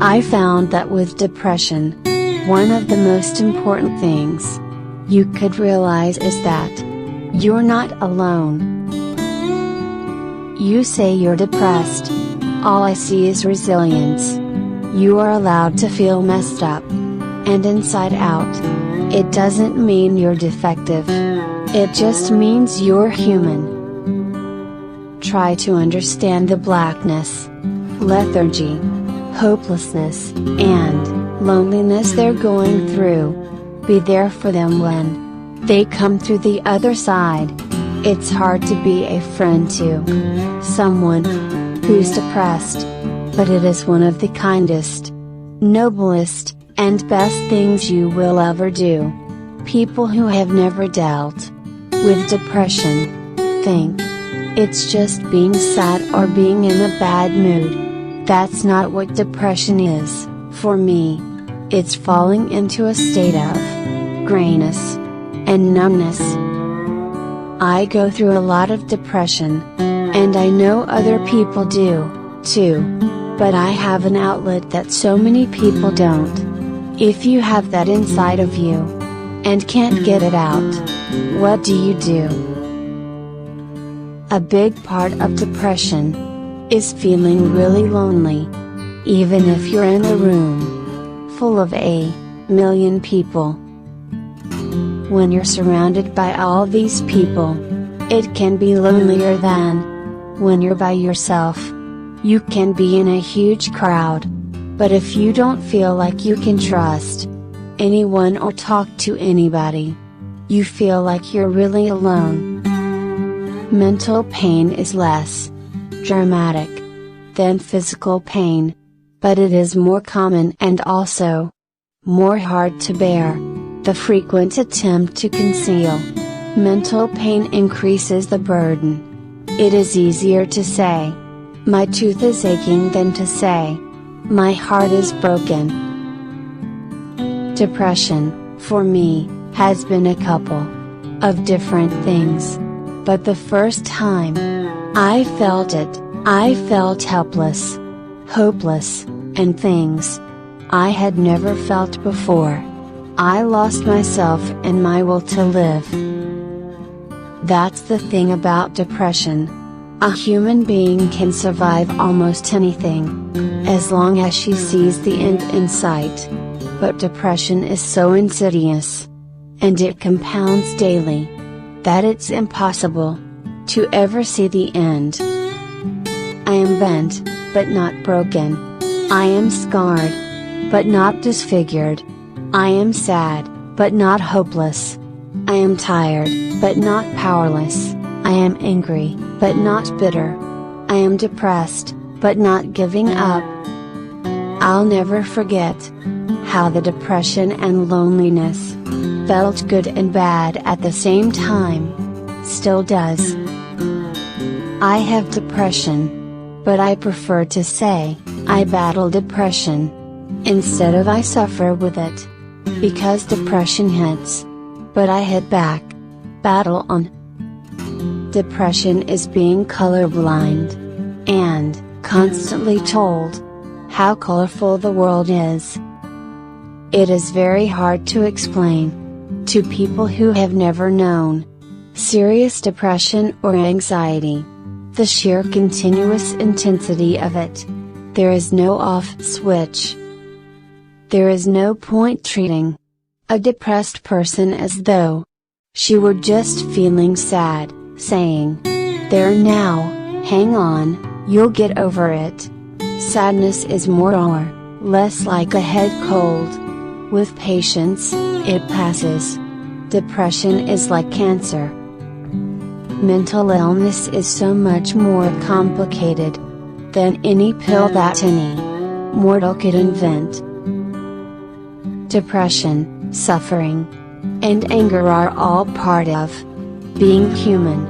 I found that with depression, one of the most important things you could realize is that you're not alone. You say you're depressed. All I see is resilience. You are allowed to feel messed up and inside out. It doesn't mean you're defective. It just means you're human. Try to understand the blackness, lethargy, hopelessness, and loneliness they're going through. Be there for them when they come through the other side. It's hard to be a friend to someone who's depressed, but it is one of the kindest, noblest, and best things you will ever do. People who have never dealt with depression think it's just being sad or being in a bad mood. That's not what depression is. For me, it's falling into a state of grayness and numbness. I go through a lot of depression, and I know other people do, too. But I have an outlet that so many people don't. If you have that inside of you, and can't get it out, what do you do? A big part of depression is feeling really lonely. Even if you're in a room full of a million people. When you're surrounded by all these people, it can be lonelier than when you're by yourself. You can be in a huge crowd, but if you don't feel like you can trust anyone or talk to anybody, you feel like you're really alone. Mental pain is less dramatic than physical pain, but it is more common and also more hard to bear. The frequent attempt to conceal mental pain increases the burden. It is easier to say, "My tooth is aching," than to say, "My heart is broken." Depression, for me, has been a couple of different things. But the first time I felt it, I felt helpless, hopeless, and things I had never felt before. I lost myself and my will to live. That's the thing about depression. A human being can survive almost anything, as long as she sees the end in sight. But depression is so insidious, and it compounds daily, that it's impossible to ever see the end. I am bent, but not broken. I am scarred, but not disfigured. I am sad, but not hopeless. I am tired, but not powerless. I am angry, but not bitter. I am depressed, but not giving up. I'll never forget how the depression and loneliness felt good and bad at the same time. Still does. I have depression, but I prefer to say, I battle depression, instead of I suffer with it. Because depression hits, but I hit back. Battle on. Depression is being colorblind, and constantly told how colorful the world is. It is very hard to explain to people who have never known serious depression or anxiety the sheer continuous intensity of it. There is no off switch. There is no point treating a depressed person as though she were just feeling sad, saying, "There now, hang on, you'll get over it." Sadness is more or less like a head cold. With patience, it passes. Depression is like cancer. Mental illness is so much more complicated than any pill that any mortal could invent. Depression, suffering, and anger are all part of being human.